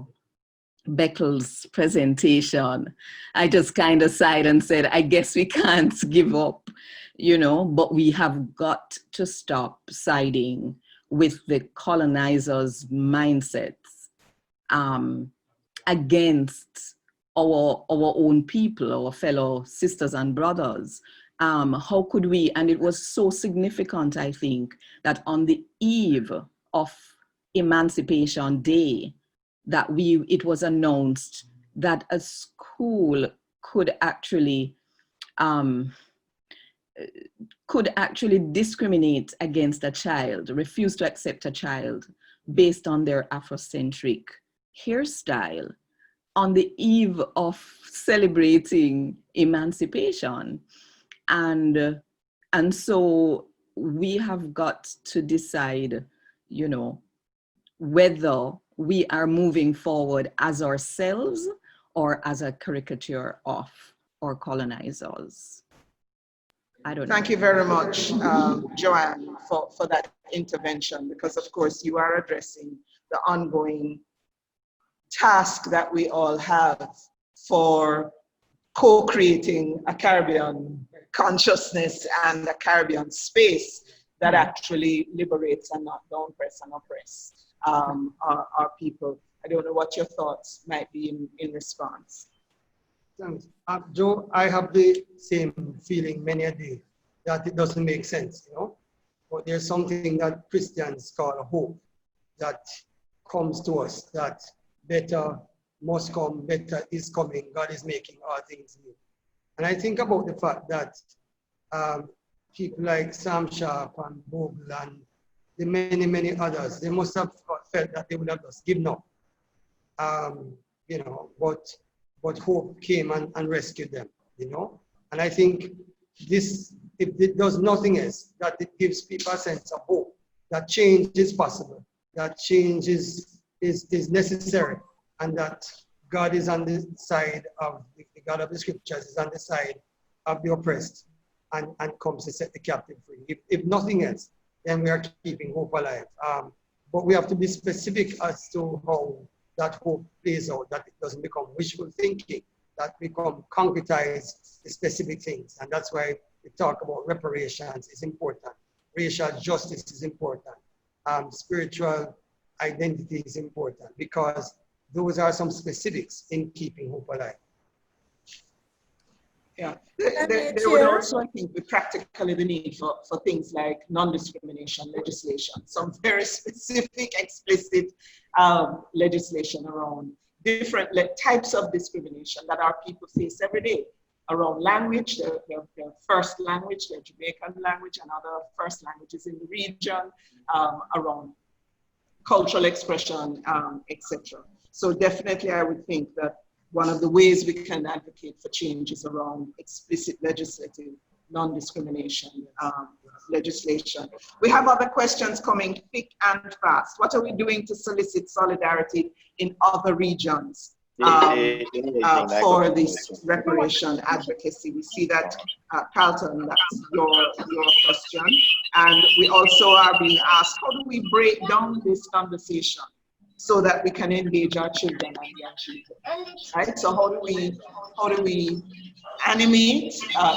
Beckles' presentation, I just kind of sighed and said, I guess we can't give up, you know, but we have got to stop siding with the colonizers' mindsets against our own people, our fellow sisters and brothers. How could we, and it was so significant, I think, that on the eve of Emancipation Day, that it was announced that a school could actually discriminate against a child, refuse to accept a child based on their Afrocentric hairstyle on the eve of celebrating emancipation. And so we have got to decide, you know, whether we are moving forward as ourselves or as a caricature of our colonizers. I don't know. Thank you very much, Joanne, for that intervention, because of course you are addressing the ongoing task that we all have for co-creating a Caribbean consciousness and a Caribbean space that actually liberates and not downpress and oppress our people. I don't know what your thoughts might be in response. Thanks. Joe, I have the same feeling many a day that it doesn't make sense, you know. But there's something that Christians call a hope that comes to us, that better must come, better is coming, God is making all things new. And I think about the fact that people like Sam Sharp and Bogle and the many others, they must have felt that they would have just given up, you know, but hope came and rescued them, you know. And I think this if it does nothing else, that it gives people a sense of hope, that change is possible, that change is necessary, and that God is on the side of, the God of the scriptures is on the side of the oppressed and comes to set the captive free. If nothing else, then we are keeping hope alive. But we have to be specific as to how that hope plays out, that it doesn't become wishful thinking, that become concretize the specific things. And that's why we talk about reparations is important. Racial justice is important. Spiritual identity is important, because those are some specifics in keeping hope alive. Yeah, there would also, I think, be practically the need for things like non-discrimination legislation, some very specific, explicit legislation around different types of discrimination that our people face every day, around language, their first language, their Jamaican language, and other first languages in the region, around cultural expression, etc. So definitely I would think that one of the ways we can advocate for change is around explicit legislative non-discrimination legislation. We have other questions coming thick and fast. What are we doing to solicit solidarity in other regions for this reparation advocacy? We see that, Carlton, that's your question. And we also are being asked, how do we break down this conversation so that we can engage our children and young people, right? So how do we animate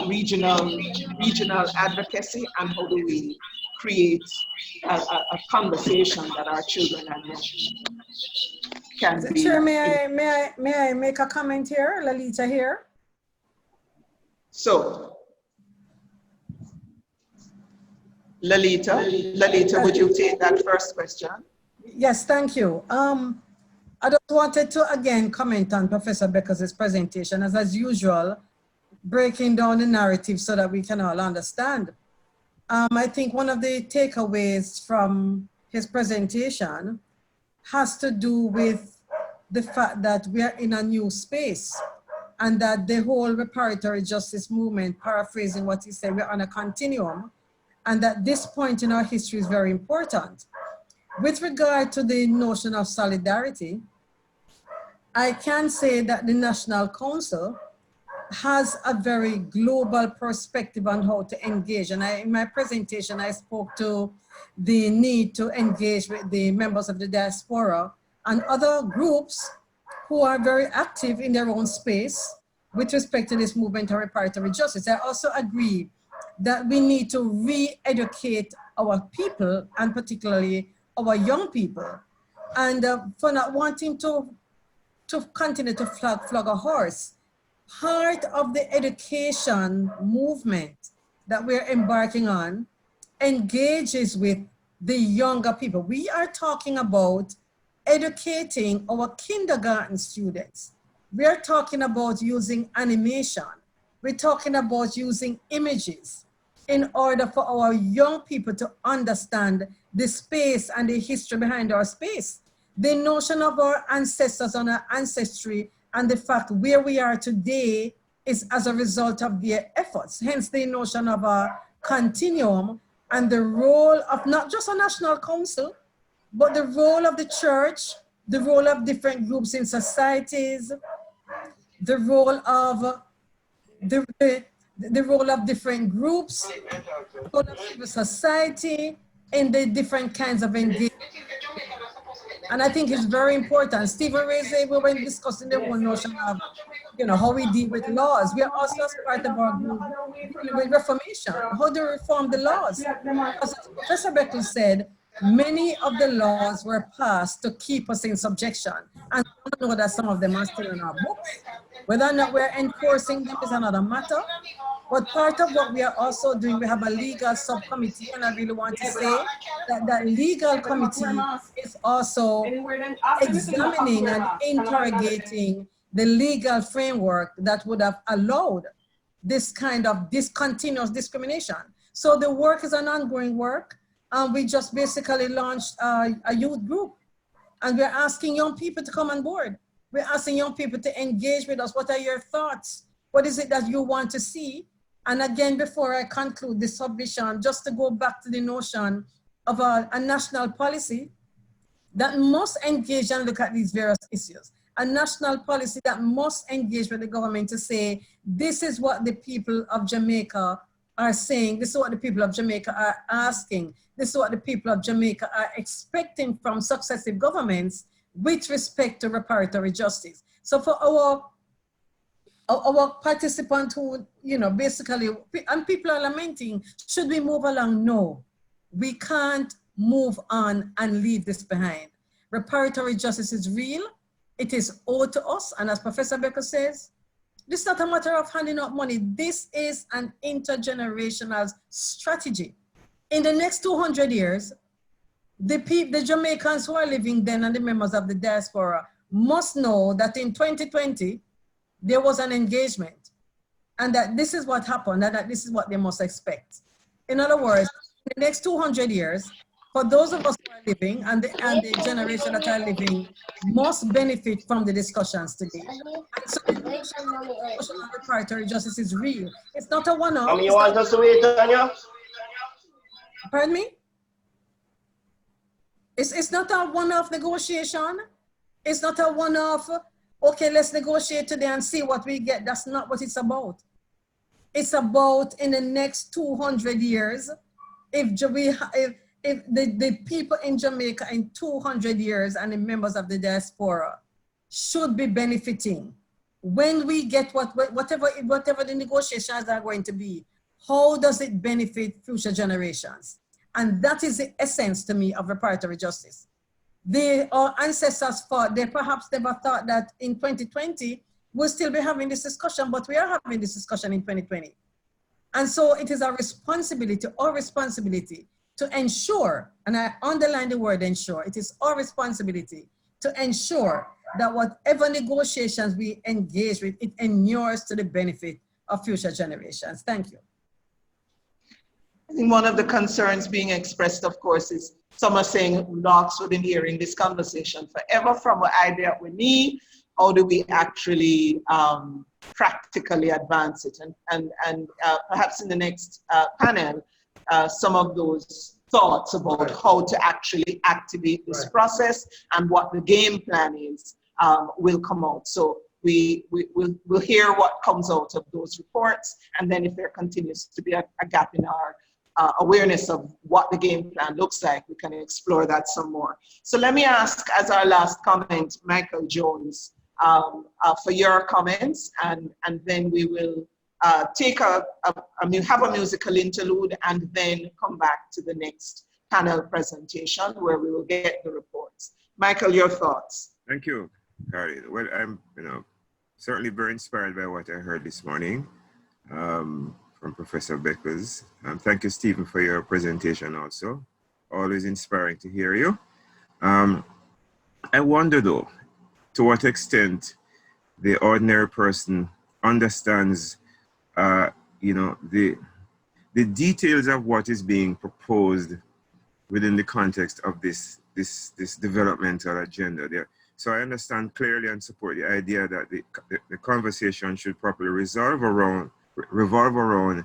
regional advocacy, and how do we create a conversation that our children and young people can be? Chair, may I make a comment here, Lalita here? So, Lalita, would you take that first question? Yes, thank you. I just wanted to again comment on Professor Beckles' presentation, as usual, breaking down the narrative so that we can all understand. I think one of the takeaways from his presentation has to do with the fact that we are in a new space, and that the whole reparatory justice movement, paraphrasing what he said, we're on a continuum, and that this point in our history is very important. With regard to the notion of solidarity, I can say that the National Council has a very global perspective on how to engage. And in my presentation, I spoke to the need to engage with the members of the diaspora and other groups who are very active in their own space with respect to this movement of reparatory justice. I also agree that we need to re-educate our people, and particularly our young people, and for not wanting to continue to flog a horse. Part of the education movement that we're embarking on engages with the younger people. We are talking about educating our kindergarten students. We are talking about using animation. We're talking about using images in order for our young people to understand the space and the history behind our space. The notion of our ancestors and our ancestry and the fact where we are today is as a result of their efforts. Hence the notion of a continuum and the role of not just a national council, but the role of the church, the role of different groups in societies, the role of the role of different groups, the role of civil society in the different kinds of engagement. And I think it's very important. Stephen raised it when discussing the whole notion of, how we deal with laws. We are also as part of our group with reformation. How do we reform the laws? As Professor Beckles said, many of the laws were passed to keep us in subjection. And I know that some of them are still in our books. Whether or not we're enforcing them is another matter. But part of what we are also doing, we have a legal subcommittee, and I really want to say that that legal committee is also examining and interrogating the legal framework that would have allowed this kind of discontinuous discrimination. So the work is an ongoing work. We just basically launched a youth group, and we're asking young people to come on board. We're asking young people to engage with us. What are your thoughts? What is it that you want to see? And again, before I conclude this submission, just to go back to the notion of a national policy that must engage and look at these various issues. A national policy that must engage with the government to say, this is what the people of Jamaica are saying, this is what the people of Jamaica are asking, this is what the people of Jamaica are expecting from successive governments with respect to reparatory justice. So for our participants who, you know, basically, and people are lamenting, should we move along? No, we can't move on and leave this behind. Reparatory justice is real. It is owed to us. And as Professor Beckles says, this is not a matter of handing out money. This is an intergenerational strategy. In the next 200 years, the Jamaicans who are living then and the members of the diaspora must know that in 2020, there was an engagement and that this is what happened and that this is what they must expect. In other words, in the next 200 years, for those of us who are living and the generation that are living must benefit from the discussions today. And so the discussion on reparatory justice is real. It's not a one-off. You want us to wait on you? Pardon me? It's not a one-off negotiation. It's not a one-off, okay, let's negotiate today and see what we get. That's not what it's about. It's about in the next 200 years, if the people in Jamaica in 200 years and the members of the diaspora should be benefiting. When we get whatever the negotiations are going to be, how does it benefit future generations? And that is the essence to me of reparatory justice. Our ancestors thought, they perhaps never thought that in 2020, we'll still be having this discussion, but we are having this discussion in 2020. And so it is our responsibility to ensure, and I underline the word ensure, it is our responsibility to ensure that whatever negotiations we engage with, it inures to the benefit of future generations. Thank you. I think one of the concerns being expressed, of course, is some are saying locks within hearing this conversation forever from an idea we need. How do we actually practically advance it? And perhaps in the next panel, some of those thoughts about how to actually activate this process and what the game plan is will come out. So we'll hear what comes out of those reports, and then if there continues to be a gap in our awareness of what the game plan looks like, we can explore that some more. So let me ask, as our last comment, Michael Jones, for your comments, and then we will have a musical interlude and then come back to the next panel presentation where we will get the reports. Michael, your thoughts? Thank you, Carly. Well, I'm certainly very inspired by what I heard this morning from Professor Beckles. Thank you, Stephen, for your presentation also. Always inspiring to hear you. I wonder though, to what extent the ordinary person understands the details of what is being proposed within the context of this developmental agenda there. So I understand clearly and support the idea that the conversation should properly revolve around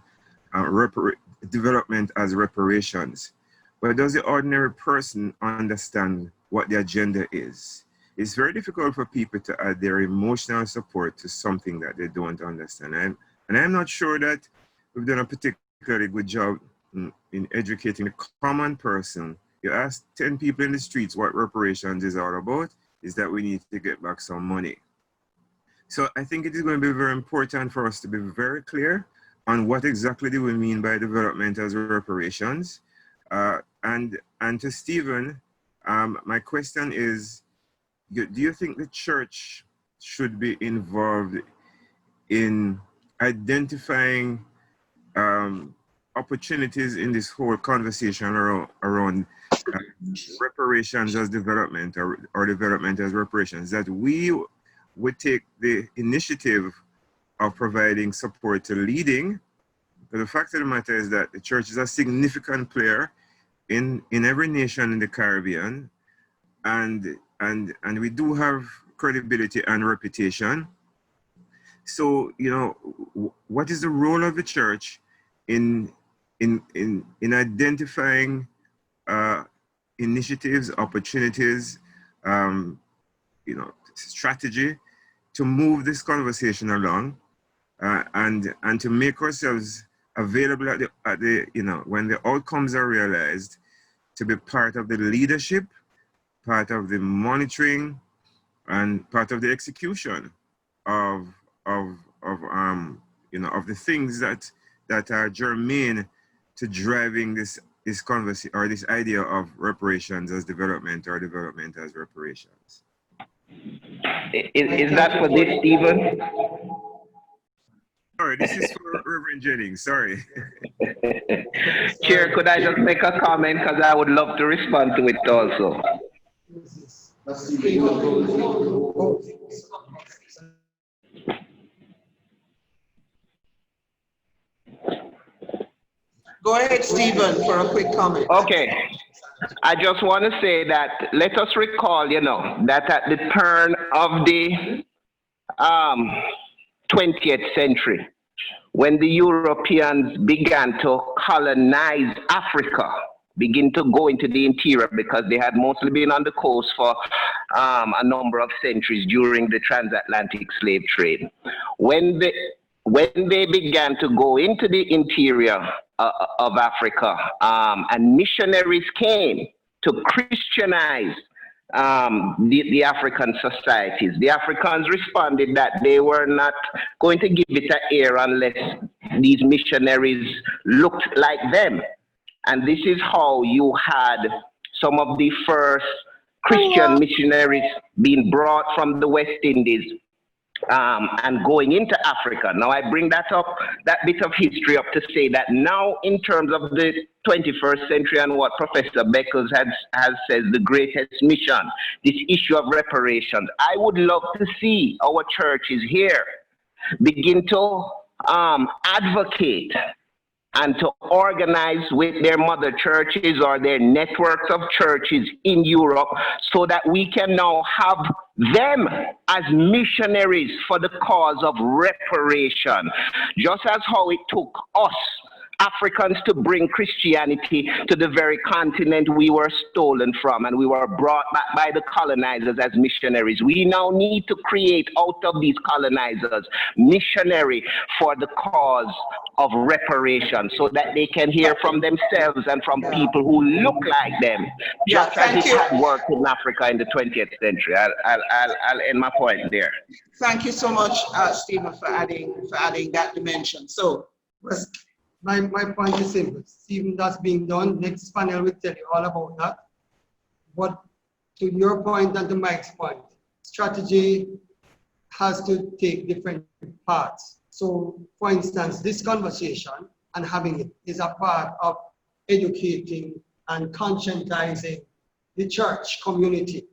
development as reparations. But does the ordinary person understand what the agenda is? It's very difficult for people to add their emotional support to something that they don't understand. And I'm not sure that we've done a particularly good job in educating the common person. You ask 10 people in the streets what reparations is all about, is that we need to get back some money. So I think it is going to be very important for us to be very clear on what exactly do we mean by development as reparations. And to Stephen, my question is, do you think the church should be involved in identifying opportunities in this whole conversation around reparations as development or development as reparations, that we would take the initiative of providing support to leading? But the fact of the matter is that the church is a significant player in every nation in the Caribbean, and we do have credibility and reputation. So, you know, what is the role of the church in identifying initiatives, opportunities, you know, strategy to move this conversation along, and to make ourselves available at the you know, when the outcomes are realized, to be part of the leadership, part of the monitoring, and part of the execution of you know, of the things that are germane to driving this conversation, or this idea of reparations as development, or development as reparations. Is that for this, Stephen? Sorry, this is for Reverend Jennings. Sorry. Chair, could I just make a comment, because I would love to respond to it also. Go ahead, Stephen, for a quick comment. Okay. I just want to say that let us recall, you know, that at the turn of the 20th century, when the Europeans began to colonize Africa, begin to go into the interior, because they had mostly been on the coast for a number of centuries during the transatlantic slave trade. When they began to go into the interior of Africa, and missionaries came to Christianize the African societies, the Africans responded that they were not going to give it an air unless these missionaries looked like them. And this is how you had some of the first Christian missionaries being brought from the West Indies and going into Africa. Now I bring that bit of history up to say that now, in terms of the 21st century and what Professor Beckles has said, the greatest mission, this issue of reparations, I would love to see our churches here begin to advocate and to organize with their mother churches or their networks of churches in Europe, so that we can now have them as missionaries for the cause of reparation. Just as how it took us Africans to bring Christianity to the very continent we were stolen from, and we were brought back by the colonizers as missionaries. We now need to create out of these colonizers missionary for the cause of reparation, so that they can hear from themselves and from people who look like them, just as it had worked in Africa in the 20th century. I'll end my point there. Thank you so much, Stephen, for adding that dimension. So, my point is simple. Stephen, that's being done. Next panel will tell you all about that. But to your point and to Mike's point, strategy has to take different parts. So, for instance, this conversation and having it is a part of educating and conscientizing the church community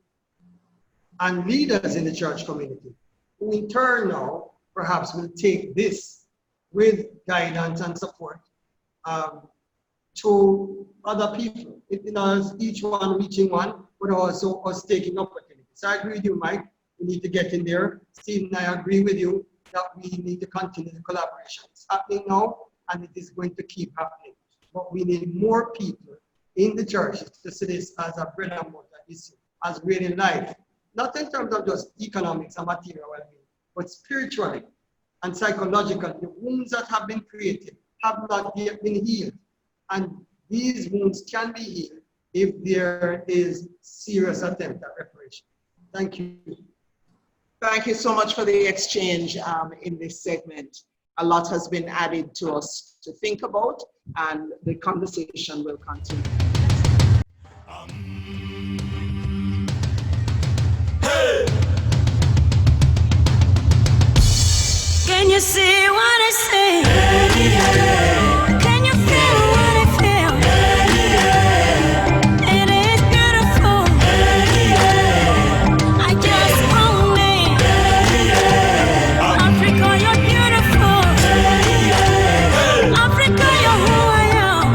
and leaders in the church community, who in turn now perhaps will take this with guidance and support to other people. You know, each one reaching one, but also us taking opportunities. So I agree with you, Mike. We need to get in there. Steve and I agree with you that we need to continue the collaboration. It's happening now, and it is going to keep happening. But we need more people in the church to see this as a bread and butter issue, as really life. Not in terms of just economics and material well-being, but spiritually and psychologically. The wounds that have been created have not yet been healed. And these wounds can be healed if there is serious attempt at reparation. Thank you. Thank you so much for the exchange in this segment. A lot has been added to us to think about, and the conversation will continue. Can you see what I say? Can you feel what I feel? It is beautiful. I just own it. Africa, you're beautiful. Africa, you're who I am.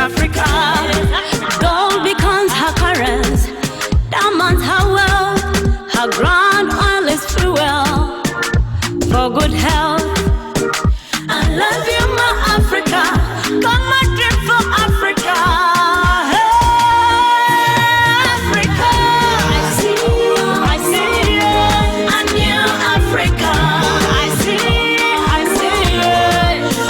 Africa. Gold becomes her currency, diamonds her wealth, her ground oil is fuel for good health. I love you, my Africa. Come my dream for Africa. Hey, Africa. I see you, I see you, and you, Africa. I see you,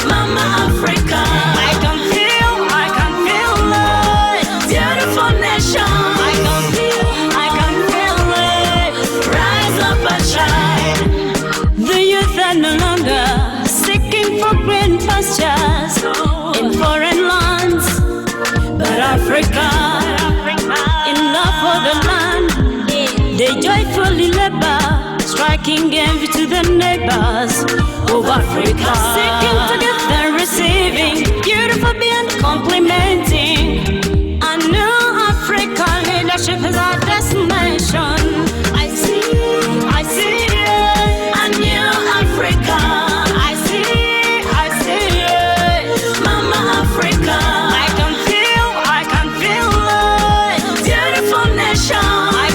Mama Africa. I can feel it. Beautiful nation. I can feel it. Rise up and shine. The youth are no longer seeking for green pastures in foreign lands, but Africa, in love for the land, they joyfully labor, striking envy to the neighbors of Africa, seeking together and receiving, beautiful beyond complimenting. A new African leadership is our destination. I see it, a new Africa. I see it, Mama Africa. I can feel it, beautiful nation. I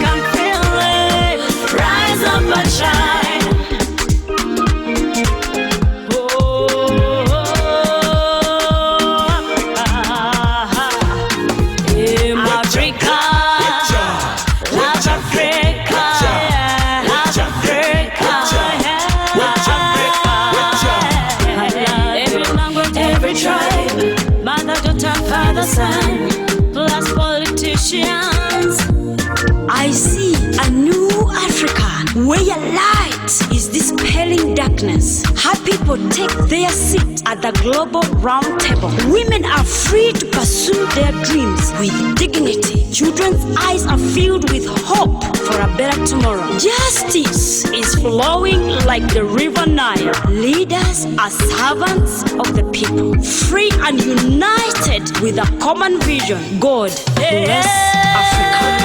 can feel it, rise up and shine. Oh, Africa, love Africa, love Africa. Every language, every tribe, mother, daughter, father, son, plus politicians. I see a new Africa where light is dispelling darkness. How people take their seat at the global round table. Women are free to pursue their dreams with dignity. Children's eyes are filled with hope for a better tomorrow. Justice is flowing like the river Nile. Leaders are servants of the people, free and united with a common vision. God bless Africa.